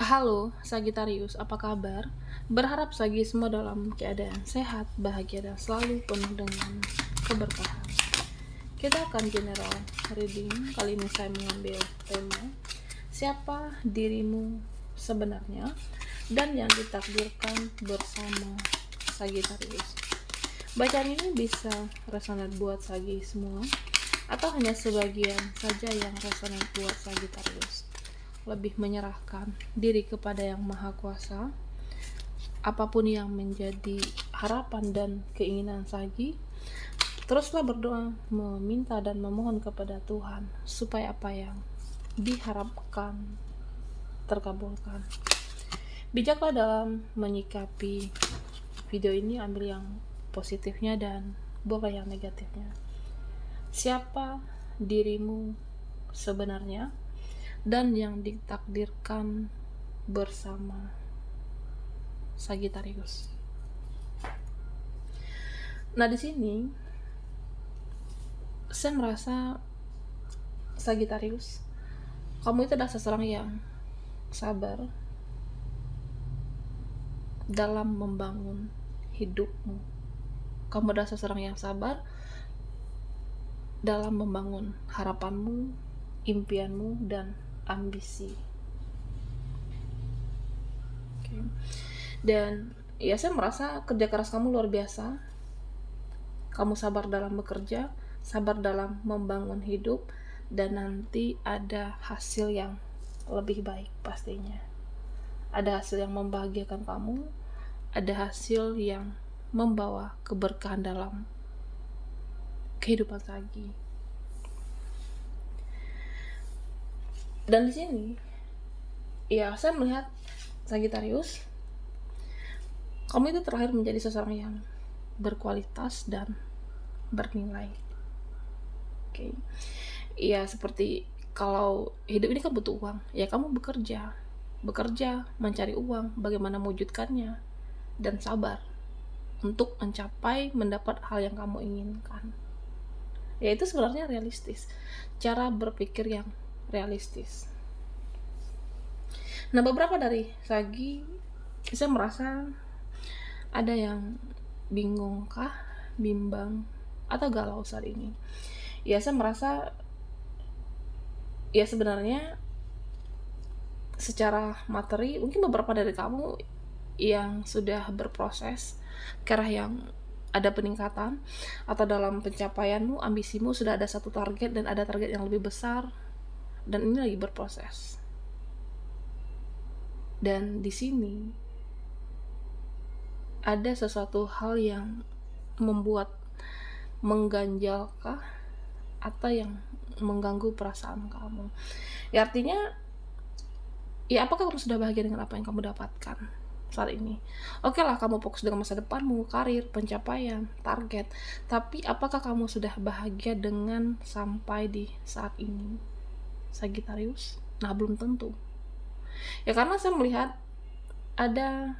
Halo Sagittarius, apa kabar? Berharap Sagi semua dalam keadaan sehat, bahagia, dan selalu penuh dengan keberkahan. Kita akan general reading. Kali ini saya mengambil tema siapa dirimu sebenarnya dan yang ditakdirkan bersama Sagittarius. Bacaan ini bisa resonan buat Sagi semua atau hanya sebagian saja yang resonan buat Sagittarius. Lebih menyerahkan diri kepada Yang Maha Kuasa. Apapun yang menjadi harapan dan keinginan Sagi, teruslah berdoa, meminta dan memohon kepada Tuhan supaya apa yang diharapkan terkabulkan. Bijaklah dalam menyikapi video ini, ambil yang positifnya dan buang yang negatifnya. Siapa dirimu sebenarnya dan yang ditakdirkan bersama Sagittarius. Nah, di sini saya merasa Sagittarius, kamu itu adalah seseorang yang sabar dalam membangun hidupmu. Kamu adalah seseorang yang sabar dalam membangun harapanmu, impianmu, dan ambisi. Okay. Dan ya, saya merasa kerja keras kamu luar biasa. Kamu sabar dalam bekerja, sabar dalam membangun hidup, dan nanti ada hasil yang lebih baik pastinya. Ada hasil yang membahagiakan kamu, ada hasil yang membawa keberkahan dalam kehidupan Sagi. Dan di sini ya, saya melihat Sagittarius, kamu itu terlahir menjadi seseorang yang berkualitas dan bernilai. Oke. Ya, seperti kalau hidup ini kan butuh uang, ya kamu bekerja, mencari uang, bagaimana mewujudkannya, dan sabar untuk mendapat hal yang kamu inginkan. Ya, itu sebenarnya realistis, cara berpikir yang realistis. Nah, beberapa dari Sagi, saya merasa ada yang bingung kah, bimbang, atau galau saat ini. Ya, saya merasa ya sebenarnya secara materi mungkin beberapa dari kamu yang sudah berproses ke arah yang ada peningkatan, atau dalam pencapaianmu, ambisimu sudah ada satu target dan ada target yang lebih besar, dan ini lagi berproses. Dan di sini ada sesuatu hal yang membuat mengganjalkah atau yang mengganggu perasaan kamu. Ya, artinya ya, apakah kamu sudah bahagia dengan apa yang kamu dapatkan saat ini? Oke lah, kamu fokus dengan masa depanmu, karir, pencapaian, target, tapi apakah kamu sudah bahagia dengan sampai di saat ini, Sagittarius? Nah, belum tentu. Ya, karena saya melihat ada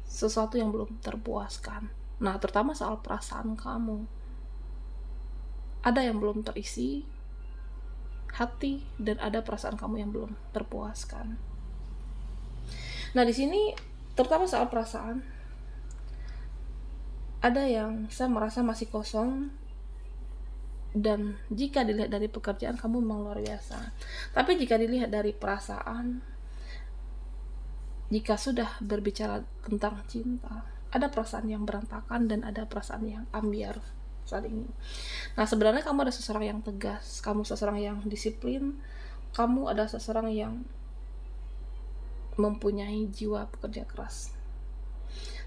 sesuatu yang belum terpuaskan. Nah, terutama soal perasaan kamu. Ada yang belum terisi hati, dan ada perasaan kamu yang belum terpuaskan. Nah, di sini terutama soal perasaan, ada yang saya merasa masih kosong, dan jika dilihat dari pekerjaan kamu memang luar biasa. Tapi jika dilihat dari perasaan, jika sudah berbicara tentang cinta, ada perasaan yang berantakan dan ada perasaan yang ambiar saat ini. Nah, sebenarnya kamu ada seseorang yang tegas, kamu seseorang yang disiplin, kamu ada seseorang yang mempunyai jiwa pekerja keras.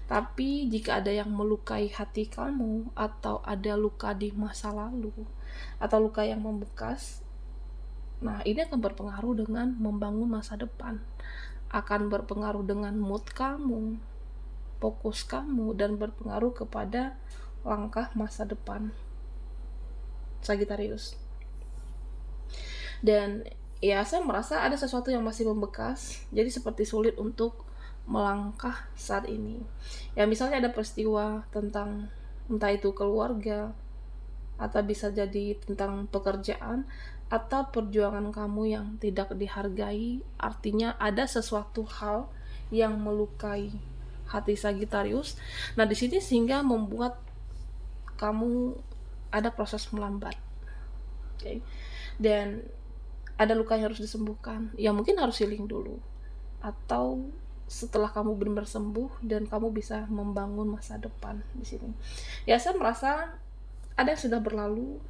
Tapi jika ada yang melukai hati kamu, atau ada luka di masa lalu, atau luka yang membekas, nah ini akan berpengaruh dengan membangun masa depan, akan berpengaruh dengan mood kamu, fokus kamu, dan berpengaruh kepada langkah masa depan Sagittarius. Dan ya, saya merasa ada sesuatu yang masih membekas, jadi seperti sulit untuk melangkah saat ini. Ya, misalnya ada peristiwa tentang entah itu keluarga, atau bisa jadi tentang pekerjaan, atau perjuangan kamu yang tidak dihargai, artinya ada sesuatu hal yang melukai hati Sagittarius. Nah, di sini sehingga membuat kamu ada proses melambat. Oke. Dan ada luka yang harus disembuhkan. Ya mungkin harus healing dulu. Atau setelah kamu benar-benar sembuh dan kamu bisa membangun masa depan di sini. Ya, saya merasa ada yang sudah berlalu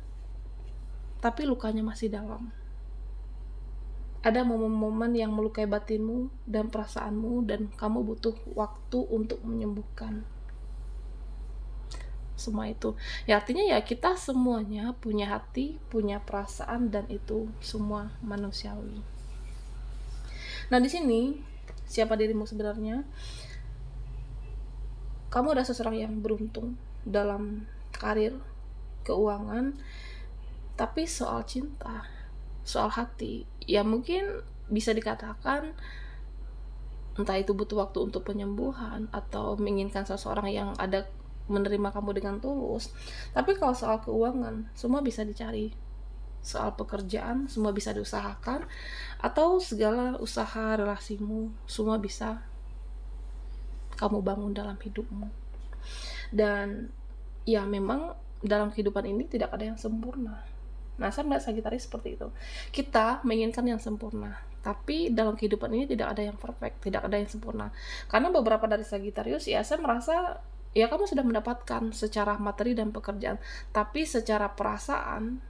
tapi lukanya masih dalam. Ada momen-momen yang melukai batinmu dan perasaanmu dan kamu butuh waktu untuk menyembuhkan semua itu. Ya artinya ya kita semuanya punya hati, punya perasaan, dan itu semua manusiawi. Nah, di sini siapa dirimu sebenarnya? Kamu adalah seseorang yang beruntung dalam karir, keuangan, tapi soal cinta, soal hati, ya mungkin bisa dikatakan entah itu butuh waktu untuk penyembuhan atau menginginkan seseorang yang ada menerima kamu dengan tulus. Tapi kalau soal keuangan, semua bisa dicari. Soal pekerjaan, semua bisa diusahakan, atau segala usaha relasimu, semua bisa kamu bangun dalam hidupmu. Dan ya memang dalam kehidupan ini tidak ada yang sempurna. Nah, saya melihat Sagittarius seperti itu. Kita menginginkan yang sempurna, tapi dalam kehidupan ini tidak ada yang perfect, tidak ada yang sempurna. Karena beberapa dari Sagittarius, ya saya merasa ya kamu sudah mendapatkan secara materi dan pekerjaan, tapi secara perasaan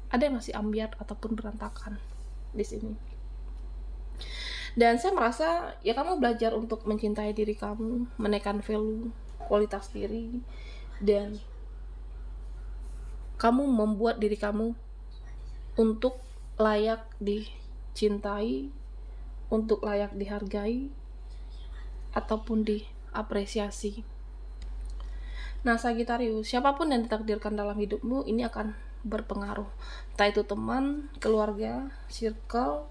ada yang masih ambiar ataupun berantakan di sini. Dan saya merasa ya kamu belajar untuk mencintai diri kamu, menaikkan value, kualitas diri, dan kamu membuat diri kamu untuk layak dicintai, untuk layak dihargai, ataupun diapresiasi. Nah, Sagittarius, siapapun yang ditakdirkan dalam hidupmu ini akan berpengaruh. Entah itu teman, keluarga, circle,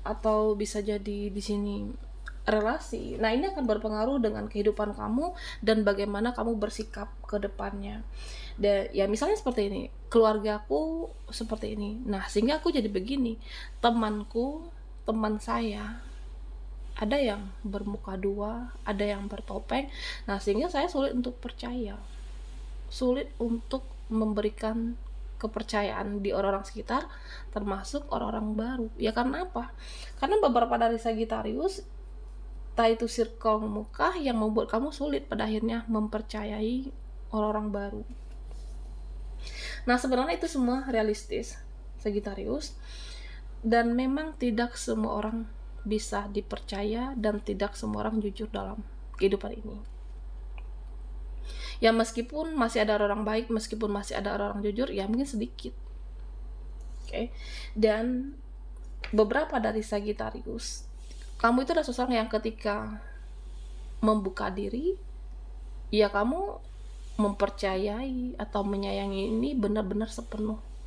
atau bisa jadi di sini relasi. Nah, ini akan berpengaruh dengan kehidupan kamu dan bagaimana kamu bersikap ke depannya. Dan ya misalnya seperti ini, keluargaku seperti ini. Nah, sehingga aku jadi begini. Teman saya ada yang bermuka dua, ada yang bertopeng. Nah, sehingga saya sulit untuk percaya. Sulit untuk memberikan kepercayaan di orang-orang sekitar, termasuk orang-orang baru. Ya karena apa? Karena beberapa dari Sagittarius, entah itu circle muka yang membuat kamu sulit pada akhirnya mempercayai orang-orang baru. Nah, sebenarnya itu semua realistis, Sagittarius, dan memang tidak semua orang bisa dipercaya dan tidak semua orang jujur dalam kehidupan ini. Ya meskipun masih ada orang baik, meskipun masih ada orang jujur, ya mungkin sedikit. Oke. Dan beberapa dari Sagittarius, kamu itu adalah seseorang yang ketika membuka diri, ya kamu mempercayai atau menyayangi ini benar-benar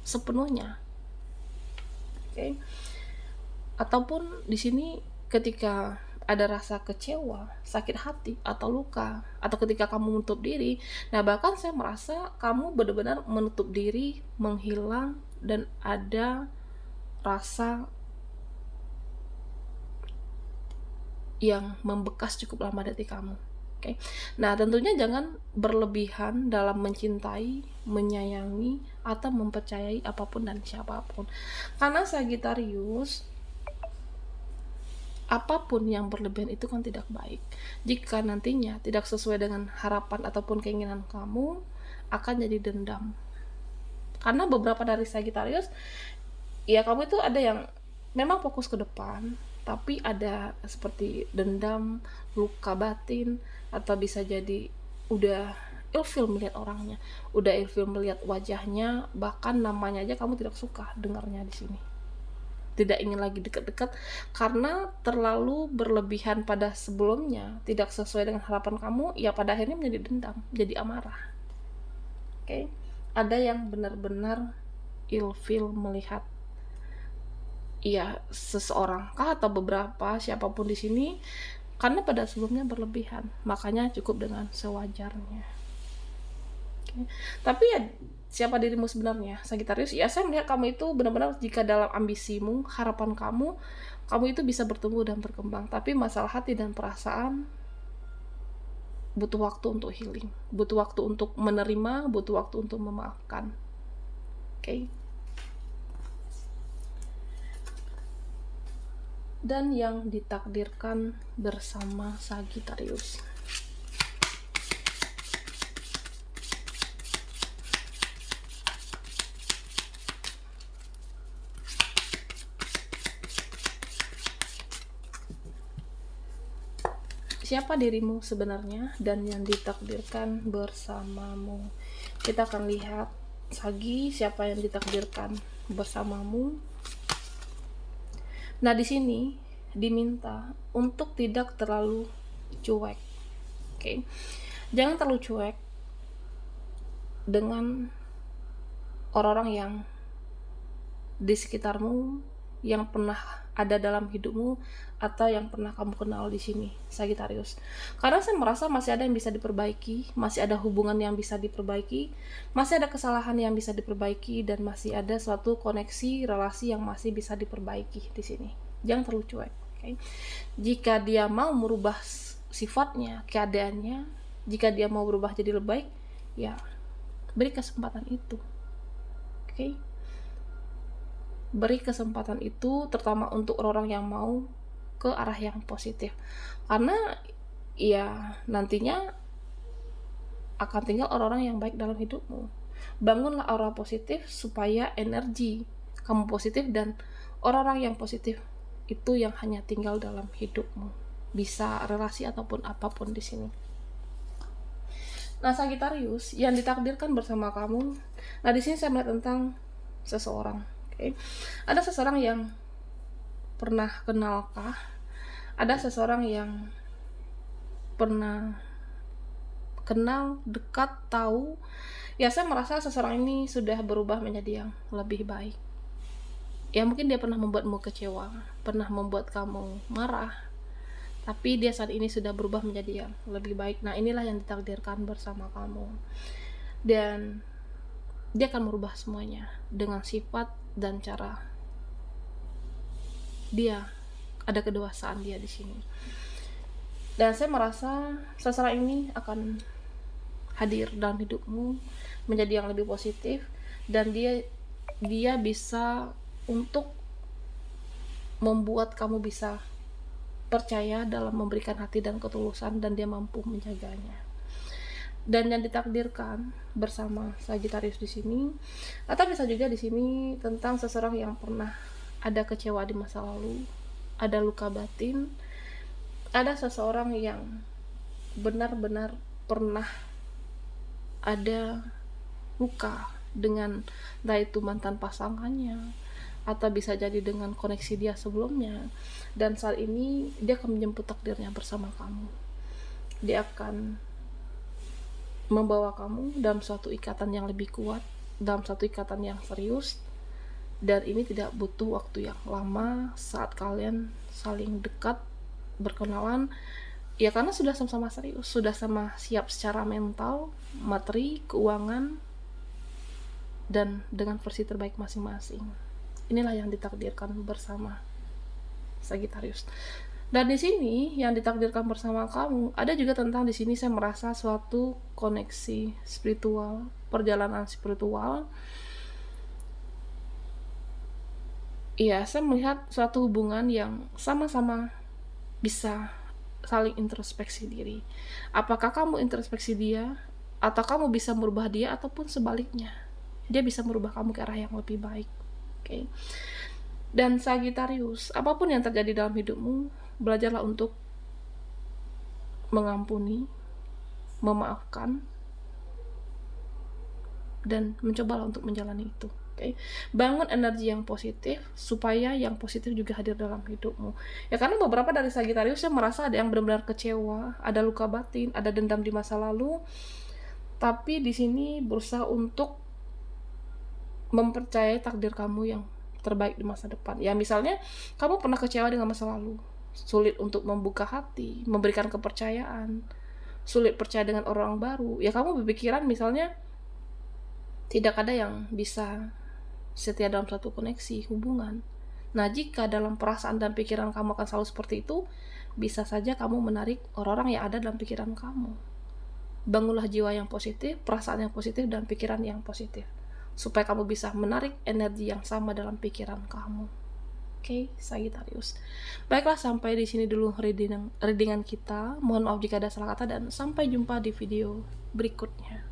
sepenuhnya. Oke. Ataupun di sini ketika ada rasa kecewa, sakit hati, atau luka, atau ketika kamu menutup diri, nah bahkan saya merasa kamu benar-benar menutup diri, menghilang, dan ada rasa yang membekas cukup lama di hati kamu. Oke. Nah, tentunya jangan berlebihan dalam mencintai, menyayangi, atau mempercayai apapun dan siapapun. Karena Sagittarius, apapun yang berlebihan itu kan tidak baik. Jika nantinya tidak sesuai dengan harapan ataupun keinginan kamu, akan jadi dendam. Karena beberapa dari Sagittarius, ya kamu itu ada yang memang fokus ke depan, tapi ada seperti dendam, luka batin, atau bisa jadi udah ilfil melihat orangnya, udah ilfil melihat wajahnya, bahkan namanya aja kamu tidak suka dengarnya di sini. Tidak ingin lagi dekat-dekat karena terlalu berlebihan pada sebelumnya, tidak sesuai dengan harapan kamu, ya pada akhirnya menjadi dendam, jadi amarah. Oke. Ada yang benar-benar ilfil melihat ya seseorang kah atau beberapa siapapun di sini karena pada sebelumnya berlebihan, makanya cukup dengan sewajarnya. Oke. Tapi ya siapa dirimu sebenarnya, Sagittarius? Ya saya melihat kamu itu benar-benar jika dalam ambisimu, harapan kamu itu bisa bertumbuh dan berkembang. Tapi masalah hati dan perasaan butuh waktu untuk healing, butuh waktu untuk menerima, butuh waktu untuk memaafkan. Oke. Dan yang ditakdirkan bersama Sagittarius. Siapa dirimu sebenarnya dan yang ditakdirkan bersamamu. Kita akan lihat Sagi, siapa yang ditakdirkan bersamamu. Nah, di sini diminta untuk tidak terlalu cuek. Oke. Jangan terlalu cuek dengan orang-orang yang di sekitarmu, yang pernah ada dalam hidupmu, atau yang pernah kamu kenal di sini, Sagittarius. Karena saya merasa masih ada yang bisa diperbaiki, masih ada hubungan yang bisa diperbaiki, masih ada kesalahan yang bisa diperbaiki, dan masih ada suatu koneksi relasi yang masih bisa diperbaiki di sini. Jangan terlalu cuek. Okay? Jika dia mau merubah sifatnya, keadaannya, jika dia mau berubah jadi lebih baik, ya beri kesempatan itu. Oke? Okay? Beri kesempatan itu terutama untuk orang-orang yang mau ke arah yang positif, karena ya nantinya akan tinggal orang-orang yang baik dalam hidupmu. Bangunlah aura positif supaya energi kamu positif, dan orang-orang yang positif itu yang hanya tinggal dalam hidupmu, bisa relasi ataupun apapun di sini. Nah, Sagittarius yang ditakdirkan bersama kamu. Nah, di sini saya melihat tentang seseorang. Okay. Ada seseorang yang pernah kenalkah? Ada seseorang yang pernah kenal, dekat, tahu. Ya, saya merasa seseorang ini sudah berubah menjadi yang lebih baik. Ya, mungkin dia pernah membuatmu kecewa, pernah membuat kamu marah, tapi dia saat ini sudah berubah menjadi yang lebih baik. Nah, inilah yang ditakdirkan bersama kamu. Dan dia akan merubah semuanya dengan sifat dan cara dia, ada kedewasaan dia di sini. Dan saya merasa seseorang ini akan hadir dalam hidupmu menjadi yang lebih positif, dan dia bisa untuk membuat kamu bisa percaya dalam memberikan hati dan ketulusan, dan dia mampu menjaganya. Dan yang ditakdirkan bersama Sagittarius di sini, atau bisa juga di sini tentang seseorang yang pernah ada kecewa di masa lalu, ada luka batin, ada seseorang yang benar-benar pernah ada luka dengan entah itu mantan pasangannya, atau bisa jadi dengan koneksi dia sebelumnya, dan saat ini dia akan menjemput takdirnya bersama kamu. Dia akan membawa kamu dalam suatu ikatan yang lebih kuat, dalam suatu ikatan yang serius, dan ini tidak butuh waktu yang lama saat kalian saling dekat, berkenalan, ya karena sudah sama-sama serius, sudah sama siap secara mental, materi, keuangan, dan dengan versi terbaik masing-masing. Inilah yang ditakdirkan bersama Sagittarius. Dan di sini yang ditakdirkan bersama kamu, ada juga tentang di sini saya merasa suatu koneksi spiritual, perjalanan spiritual. Iya, saya melihat suatu hubungan yang sama-sama bisa saling introspeksi diri. Apakah kamu introspeksi dia, atau kamu bisa merubah dia, ataupun sebaliknya, dia bisa merubah kamu ke arah yang lebih baik. Oke. Dan Sagittarius, apapun yang terjadi dalam hidupmu, belajarlah untuk mengampuni, memaafkan, dan mencobalah untuk menjalani itu. Okay. Bangun energi yang positif supaya yang positif juga hadir dalam hidupmu. Ya karena beberapa dari Sagittarius saya merasa ada yang benar-benar kecewa, ada luka batin, ada dendam di masa lalu, tapi di sini berusaha untuk mempercayai takdir kamu yang terbaik di masa depan. Ya misalnya kamu pernah kecewa dengan masa lalu, sulit untuk membuka hati, memberikan kepercayaan, sulit percaya dengan orang baru. Ya kamu berpikiran misalnya Tidak ada yang bisa setia dalam satu koneksi hubungan. Nah, jika dalam perasaan dan pikiran kamu akan selalu seperti itu, bisa saja kamu menarik orang-orang yang ada dalam pikiran kamu. Bangunlah jiwa yang positif, perasaan yang positif, dan pikiran yang positif, supaya kamu bisa menarik energi yang sama dalam pikiran kamu. Oke, Sagittarius. Baiklah, sampai di sini dulu readingan kita. Mohon maaf jika ada salah kata, dan sampai jumpa di video berikutnya.